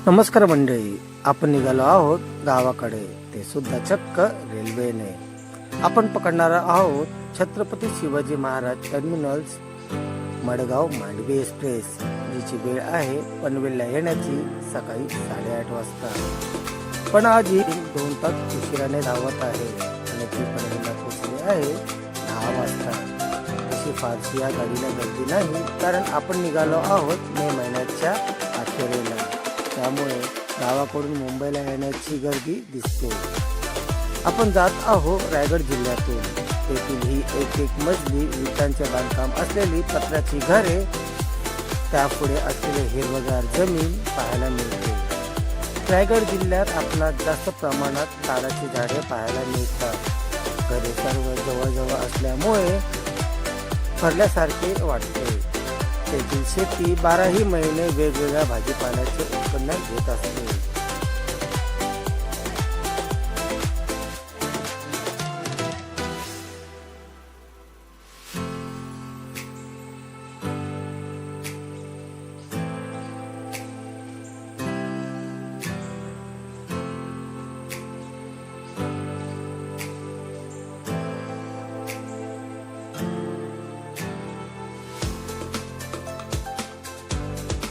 नमस्कार मंडळी, आपण निघालो आहोत गावाकडे, ते सुद्धा चक्क रेल्वेने. आपण पकडणार आहोत छत्रपती शिवाजी महाराज टर्मिनल्स मडगाव मांडवी एक्सप्रेस, जिची वेळ आहे पनवेलला येण्याची सकाळी 8:30 वाजता. पण आज ही 2 तास उशिराने धावत आहे आणि ती पनवेलला पोहोचली आहे 10 वाजता. अशी फारशी या गाडीला गर्दी नाही, कारण आपण निघालो आहोत मे महिन्याच्या अखेरीला. त्यामुळे गावाकडून मुंबईला येण्याची गर्दी दिसते. आपण जात आहोत रायगड जिल्ह्यातून. तेथील ही एक मजली विटांचे बांधकाम असलेली पत्र्याची घरे, त्यापुढे असलेले हिरवगार जमीन पाहायला मिळते. रायगड जिल्ह्यात आपणास जास्त प्रमाणात ताडाची झाडे पाहायला मिळतात. घरे सर्व जवळजवळ असल्यामुळे भरल्यासारखे वाटते. तेथील शेती 12ही महिने वेगवेगळ्या भाजीपाल्याचे उत्पन्न घेत असते.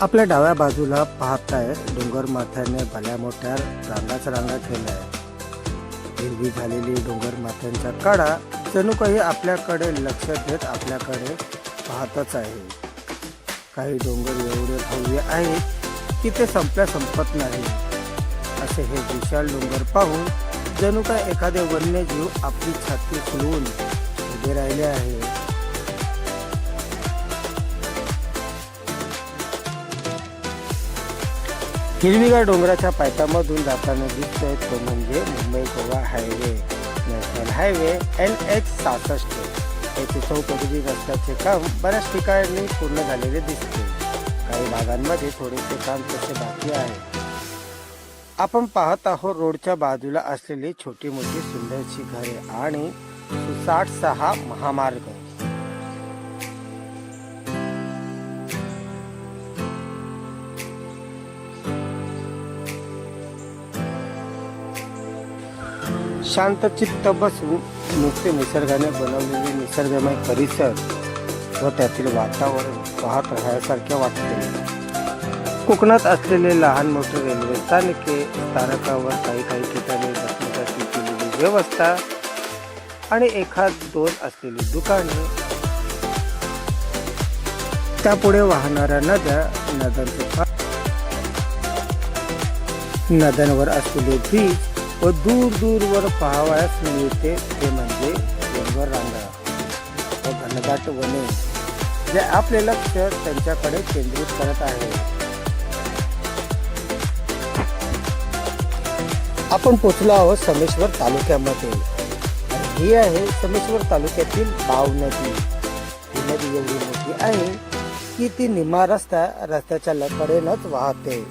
आपल्या डाव्या बाजूला पाहताय डोंगर माथ्याने भल्या मोठ्या रांगा केल्या. हिरवी झालेली डोंगर माथ्यांच्या कडा जणू काही आपल्याकडे लक्ष देत आपल्याकडे पाहतच आहे. काही डोंगर एवढे भव्य आहेत की ते संपत नाही. असे हे विशाल डोंगर पाहून जणू काय एखादे वन्यजीव आपली छाती फुलवून उभे राहिले आहे. हिरवीगार डोंगराच्या पायथ्यामधून जाताना दिसतोय तो म्हणजे Mumbai Goa highway, national highway NH66. याचे चौपदरी रस्त्याचे काम बऱ्याच ठिकाणी पूर्ण झालेले दिसते. काही भागांमध्ये थोडेसे काम तसे बाकी आहे. आपण पाहत आहोत रोडच्या बाजूला असलेली छोटी मोठी सुंदरशी घरे आणि सुसाट 6 महामार्ग. शांतचित्त बसून नुसते निसर्गाने बनवलेले निसर्गमय परिसर व त्यातील वातावरण पाहत राहण्यासारखे वाटते. कोकणात असलेले लहान मोठे रेल्वे स्थानके, स्थानकावर काही ठिकाणी बसण्यासाठी केलेली व्यवस्था आणि 1-2 असलेली दुकाने, त्यापुढे वाहणाऱ्या नद्या, नद्यांवर असलेले ब्रिज व दूरवर पाहावयास मिळते ते म्हणजे डोंगर रांगा व घनदाट वने, जे आपले लक्ष त्यांच्याकडे केंद्रित करत आहे. आपण पोचलो आहोत समेश्वर तालुक्यामध्ये. ही आहे समेश्वर तालुक्यातील बाव नदी. ही नदी एवढी मोठी आहे की ती निम्मा रस्त्याच्या कडेनच वाहते.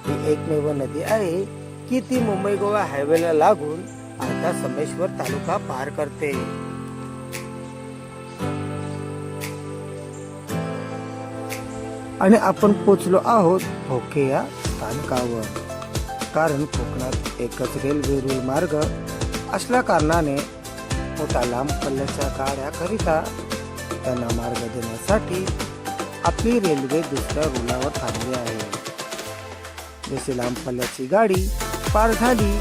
ही एकमेव नदी आहे की ती मुंबई गोवा हायवेला लागून आता समेश्वर तालुका पार करते. आणि आपण पोचलो आहोत भोके या स्थानकावर. कारण कोकणात एकच रेल्वे रुळ मार्ग असल्या कारणाने मोठ्या लांब पल्ल्याच्या गाड्या करिता त्यांना मार्ग देण्यासाठी आपली रेल्वे दुसऱ्या रुळावर थांबली आहे. जशी लांब पल्ल्याची गाडी पार झाली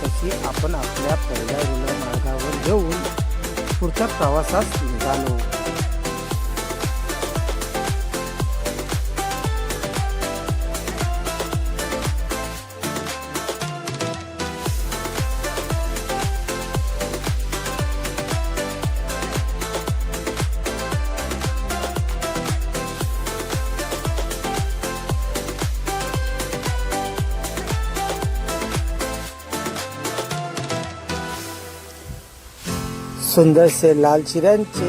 तशी आपण आपल्या पहिल्या रुळ मार्गावर घेऊन पुढच्या प्रवासास निघालो. सुंदरसे लाल चिऱ्यांचे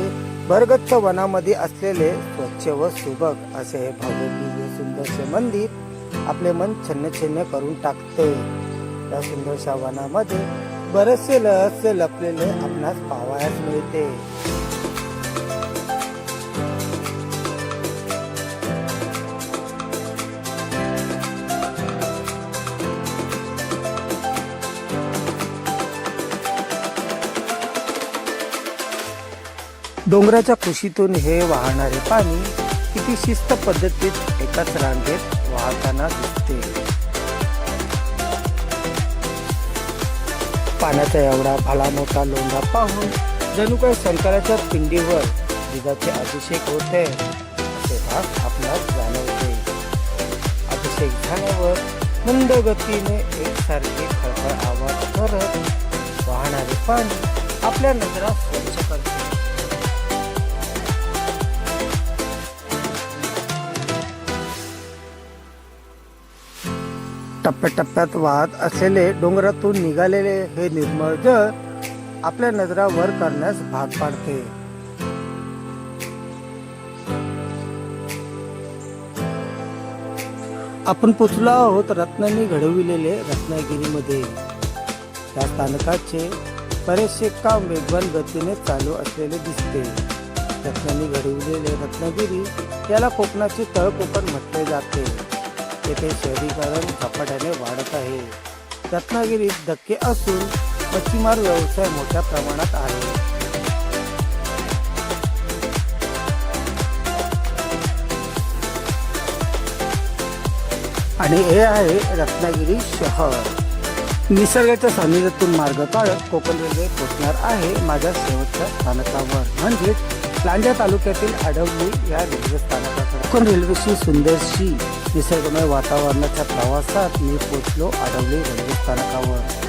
भरगच्च वनामध्ये असलेले स्वच्छ व सुबक असे हे भव्य दिव्य सुंदरसे मंदिर आपले मन छन्न करून टाकते. या सुंदरशा वनामध्ये बरेचसे रहस्य लपलेले आपणास पाहावयास मिळते. डोंगराच्या कुशीतून हे वाहणारे पाणी किती शिस्त पद्धतीत एकाच रांगेत वाहताना दिसते. पाण्याचा एवढा भला मोठा लोंढा पाहून जणू काही शंकराच्या पिंडीवर दुधाचे अभिषेक होते असे भास आपणास जाणवते. अभिषेक झाल्यावर मंद गतीने एकसारखे खळखळ आवाज करत वाहणारे पाणी आपल्या नजरा स्वच्छ करते. टप्प्याटप्प्यात वाहत असलेले डोंगरातून निघालेले हे निर्मळ जल आपल्या नजरा वर करण्यास भाग पाडते. आपण पोचलो आहोत रत्नांनी घडविलेले रत्नागिरीमध्ये. या स्थानकाचे बरेचसे काम वेगवान गतीने चालू असलेले दिसते. रत्नांनी घडविलेले रत्नागिरी याला कोकणाचे तळकोकण म्हटले जाते. येथे शहरीकरण झपाट्याने वाढत आहे. रत्नागिरीत धक्के असून मच्छीमार व्यवसाय मोठ्या प्रमाणात आहे. आणि हे आहे रत्नागिरी शहर. निसर्गाच्या सानिध्यातून मार्ग काढत कोकण रेल्वे पोहोचणार आहे माझ्या शेवटच्या स्थानकावर म्हणजेच लांजा तालुक्यातील आडवली या रेल्वे स्थानकाकडे. कोकण रेल्वेशी सुंदरशी निसर्गमय वातावरणाच्या प्रवासात मी पोहोचलो आडवली रेल्वे स्थानकावर.